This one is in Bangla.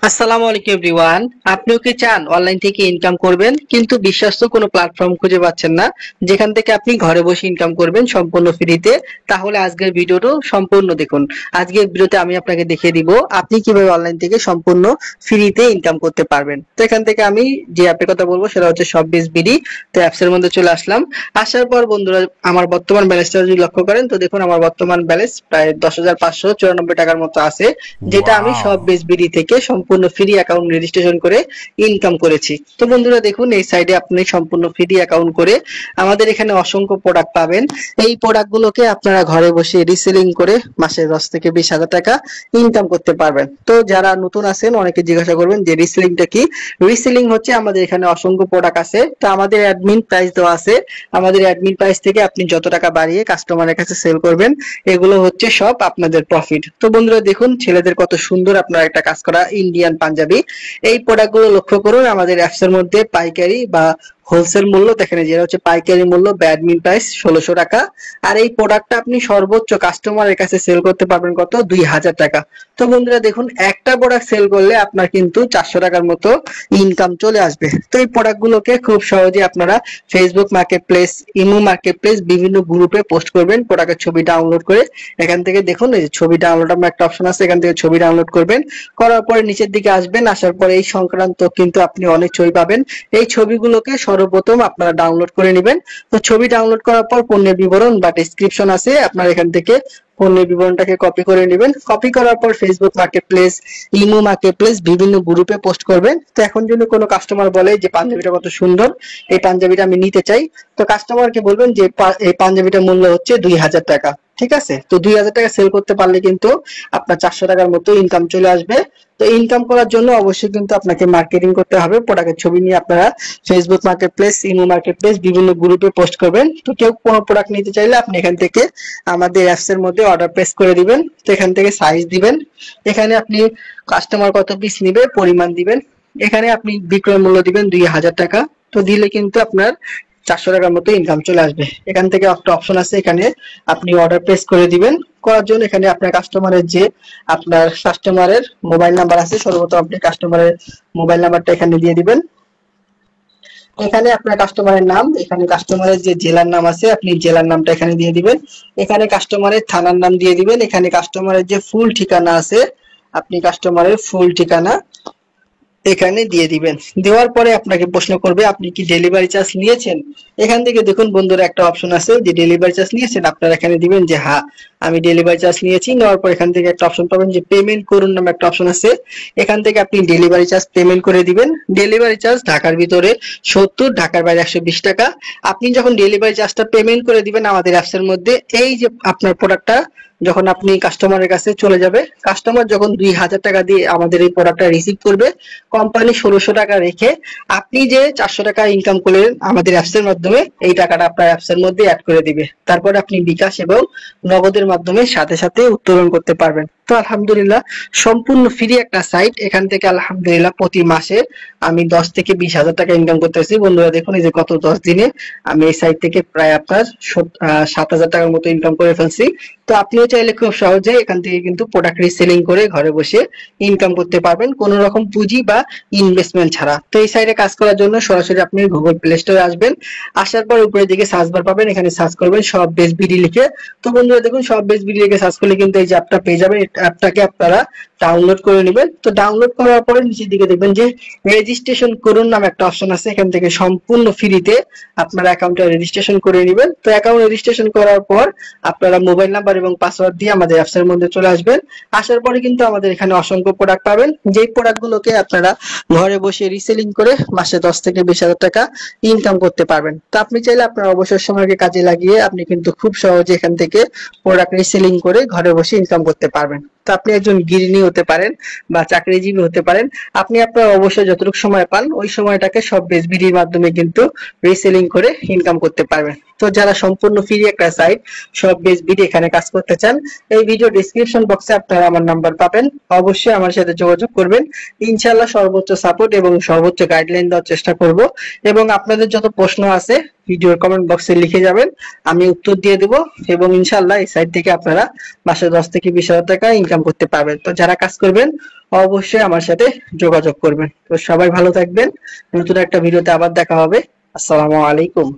আসসালামু আলাইকুম এভরিওয়ান। আপনিও কি চান অনলাইন থেকে ইনকাম করবেন কিন্তু বিশ্বস্ত কোনো প্ল্যাটফর্ম খুঁজে পাচ্ছেন না যেখান থেকে আপনি ঘরে বসে ইনকাম করবেন সম্পূর্ণ ফ্রিতে? তাহলে আজকের ভিডিওটা সম্পূর্ণ দেখুন। আজকের ভিডিওতে আমি আপনাকে দেখিয়ে দিব আপনি কিভাবে অনলাইন থেকে সম্পূর্ণ ফ্রিতে ইনকাম করতে পারবেন। তো এখান থেকে আমি যে অ্যাপের কথা বলবো সেটা হচ্ছে শপবিজ বিডি। তো অ্যাপসের মধ্যে চলে আসলাম। আসার পর বন্ধুরা আমার বর্তমান ব্যালেন্সটা যদি লক্ষ্য করেন তো দেখুন আমার বর্তমান ব্যালেন্স প্রায় 10,594 টাকার মতো আছে, যেটা আমি সব ওয়াও! বিসবিডি থেকে সম্পূর্ণ ফ্রি অ্যাকাউন্ট রেজিস্ট্রেশন করে ইনকাম করেছি। তো বন্ধুরা দেখুন এই সাইডে আপনি সম্পূর্ণ ফ্রি অ্যাকাউন্ট করে আমাদের এখানে অসংখ্য প্রোডাক্ট পাবেন। এই প্রোডাক্টগুলোকে আপনারা ঘরে বসে রিসেলিং করে মাসে 10 থেকে 20 হাজার টাকা ইনকাম করতে পারবেন। তো যারা নতুন আছেন অনেকে জিজ্ঞাসা করবেন যে রিসেলিংটা কি। রিসেলিং হচ্ছে আমাদের এখানে অসংখ্য প্রোডাক্ট আছে, তো আমাদের অ্যাডমিন প্রাইস দেওয়া আছে। আমাদের অ্যাডমিন প্রাইস থেকে আপনি যত টাকা বাড়িয়ে কাস্টমারের কাছে সেল করবেন এগুলো হচ্ছে সব আপনাদের প্রফিট। তো বন্ধুরা দেখুন ছেলেদের কত সুন্দর আপনার একটা কাজ করা ইন্ডিয়ান পাঞ্জাবি। এই প্রোডাক্টগুলো লক্ষ্য করুন আমাদের অ্যাপস এর মধ্যে পাইকারি বা হোলসেল মূল্য দেখেন, যেটা হচ্ছে পাইকারি মূল্য অ্যাডমিন প্রাইস 1600 টাকা। আর এই প্রোডাক্টটা আপনি সর্বোচ্চ কাস্টমারের কাছে সেল করতে পারবেন কত 2000 টাকা। তো বন্ধুরা দেখুন একটা প্রোডাক্ট সেল করলে আপনার কিন্তু 400 টাকার মতো ইনকাম চলে আসবে। তো এই প্রোডাক্টগুলোকে খুব সহজে আপনারা Facebook market place, imo market place বিভিন্ন গ্রুপে পোস্ট করবেন প্রোডাক্টের ছবি ডাউনলোড করে। এখান থেকে দেখুন এই যে ছবি ডাউনলোড আমার একটা অপশন আছে, এখান থেকে ছবি ডাউনলোড করবেন। করার পরে নিচের দিকে আসবেন, আসার পরে এই সংক্রান্ত কিন্তু আপনি অনেক ছবি পাবেন। এই ছবিগুলোকে সর্বপ্রথম আপনারা ডাউনলোড করে নেবেন। তো ছবি ডাউনলোড করার পর পণ্যের বিবরণ বা ডেসক্রিপশন আছে, আপনারা এখান থেকে পণ্যের বিবরণটাকে কপি করে নেবেন। কপি করার পর Facebook market place, imo market place বিভিন্ন গ্রুপে পোস্ট করবেন। তো এখন যদি কোনো কাস্টমার বলে যে পাঞ্জাবিটা কত সুন্দর, এই পাঞ্জাবিটা আমি নিতে চাই, তো কাস্টমারকে বলবেন যে এই পাঞ্জাবিটার মূল্য হচ্ছে 2000 টাকা। ঠিক আছে, তো 2000 টাকা সেল করতে পারলে কিন্তু আপনার 400 টাকার মতো ইনকাম চলে আসবে। তো ইনকাম করার জন্য অবশ্যই কিন্তু আপনাকে মার্কেটিং করতে হবে। প্রোডাক্টের ছবি নিয়ে আপনারা Facebook market place, imo market place বিভিন্ন গ্রুপে পোস্ট করবেন। তো কেউ কোনো প্রোডাক্ট নিতে চাইলে আপনি এখান থেকে আমাদের অ্যাপস এর মধ্যে অর্ডার প্লেস করে দিবেন। তো এখান থেকে সাইজ দিবেন, এখানে আপনি কাস্টমার কত পিস নিবে পরিমাণ দিবেন, এখানে আপনি বিক্রয় মূল্য দিবেন 2000 টাকা। তো দিলে কিন্তু আপনার 400 টাকার মতো ইনকাম চলে আসবে। এখান থেকে একটা অপশন আছে, এখানে আপনি অর্ডার প্লেস করে দিবেন। করার জন্য এখানে আপনার কাস্টমারের মোবাইল নাম্বার আছে, সর্বপ্রথম আপনি কাস্টমারের মোবাইল নাম্বারটা এখানে দিয়ে দিবেন। এখানে আপনার কাস্টমারের নাম, এখানে কাস্টমারের যে জেলার নাম আছে আপনি জেলার নামটা এখানে দিয়ে দিবেন। এখানে কাস্টমারের থানার নাম দিয়ে দিবেন। এখানে কাস্টমারের যে ফুল ঠিকানা আছে আপনি কাস্টমারের ফুল ঠিকানা এখানে দিয়ে দিবেন। দেওয়ার পরে আপনাকে প্রশ্ন করবে আপনি কি ডেলিভারি চার্জ নিয়েছেন। এখান থেকে দেখুন বন্ধুরা একটা অপশন আছে যে ডেলিভারি চার্জ নিয়েছেন, আপনারা এখানে দিবেন যে হ্যাঁ আমি ডেলিভারি চার্জ নিয়েছি। নেওয়ার পর এখান থেকে একটা অপশন পাবেন যে পেমেন্ট করুন নামে একটা অপশন আছে, এখান থেকে আপনি ডেলিভারি চার্জ পেমেন্ট করে দিবেন। ডেলিভারি চার্জ ঢাকার ভিতরে 70, ঢাকার বাইরে 120 টাকা। আপনি যখন ডেলিভারি চার্জটা পেমেন্ট করে দিবেন আমাদের অ্যাপস এর মধ্যে, এই যে আপনার প্রোডাক্টটা যখন আপনি কাস্টমারের কাছে চলে যাবে, কাস্টমার যখন 2000 টাকা দিয়ে আমাদের এই প্রোডাক্টটা রিসিভ করবে, কোম্পানি 1600 টাকা রেখে আপনি যে 400 টাকা ইনকাম করলেন আমাদের অ্যাপস এর মাধ্যমে, এই টাকাটা আপনার অ্যাপস এর মধ্যে অ্যাড করে দিবে। তারপরে আপনি বিকাশ এবং নগদের মাধ্যমে সাথে সাথে উত্তোলন করতে পারবেন। তো আলহামদুলিল্লাহ সম্পূর্ণ ফ্রি একটা সাইট। এখান থেকে আলহামদুলিল্লাহ প্রতি মাসে আমি 10 থেকে 20 হাজার টাকা ইনকাম করতেছি। বন্ধুরা দেখুন এই যে গত 10 দিনে আমি এই সাইট থেকে প্রায় আপনার 7,000 টাকার মতো ইনকাম করে ফেলছি। তো আপনিও চাইলে খুব সহজে এখান থেকে কিন্তু প্রোডাক্ট রিসেলিং করে ঘরে বসে ইনকাম করতে পারবেন কোনো রকম পুঁজি বা ইনভেস্টমেন্ট ছাড়া। তো এই সাইটে কাজ করার জন্য সরাসরি আপনি গুগল প্লে স্টোরে আসবেন। আসার পর উপরের দিকে সার্চ বার পাবেন, এখানে সার্চ করবেন সব বেস বিডি লিখে। তো বন্ধুরা দেখুন সব বেস বিডি লিখে সার্চ করলে কিন্তু এই যে অ্যাপটা পেয়ে যাবেন। অ্যাপটাকে আপনারা ডাউনলোড করে নেবেন। তো ডাউনলোড করার পরে নিচের দিকে দেখবেন যে রেজিস্ট্রেশন করুন নামে একটা অপশন আছে, এখান থেকে সম্পূর্ণ ফ্রিতে আপনার অ্যাকাউন্টটা রেজিস্ট্রেশন করে নেবেন। তো অ্যাকাউন্ট রেজিস্ট্রেশন করার পর আপনারা মোবাইল নাম্বার এবং পাসওয়ার্ড দিয়ে আমাদের অ্যাপস এর মধ্যে চলে আসবেন। আসার পরে কিন্তু আমাদের এখানে অসংখ্য প্রোডাক্ট পাবেন, যেই প্রোডাক্টগুলোকে আপনারা ঘরে বসে রিসেলিং করে মাসে 10 থেকে 20 হাজার টাকা ইনকাম করতে পারবেন। তো আপনি চাইলে আপনার অবসর সময়কে কাজে লাগিয়ে আপনি কিন্তু খুব সহজে এখান থেকে প্রোডাক্ট রিসেলিং করে ঘরে বসে ইনকাম করতে পারবেন। তো আপনি একজন গৃহিণী হতে পারেন বা চাকরিজীবী হতে পারেন, আপনি আপনার অবশ্যই যতটুকু সময় পান ওই সময়টাকে সব বেসবিডির মাধ্যমে কিন্তু রিসেলিং করে ইনকাম করতে পারবেন। তো যারা সম্পূর্ণ ফ্রি একটা সাইট সব বেসবিডি এখানে কাজ করতে চান, এই ভিডিও ডেসক্রিপশন বক্সে আপনারা আমার নাম্বার পাবেন, অবশ্যই আমার সাথে যোগাযোগ করবেন। ইনশাআল্লাহ সর্বোচ্চ সাপোর্ট এবং সর্বোচ্চ গাইডলাইন দেওয়ার চেষ্টা করব এবং আপনাদের যত প্রশ্ন আছে ভিডিওর কমেন্ট বক্সে লিখে যাবেন, আমি উত্তর দিয়ে দেব এবং ইনশাআল্লাহ এই সাইট থেকে আপনারা মাসে 10 থেকে 20,000 টাকা ইনকাম করতে পারবেন। তো যারা কাজ করবেন অবশ্যই আমার সাথে যোগাযোগ করবেন। তো সবাই ভালো থাকবেন, নতুন একটা ভিডিওতে আবার দেখা হবে। আসসালামু আলাইকুম।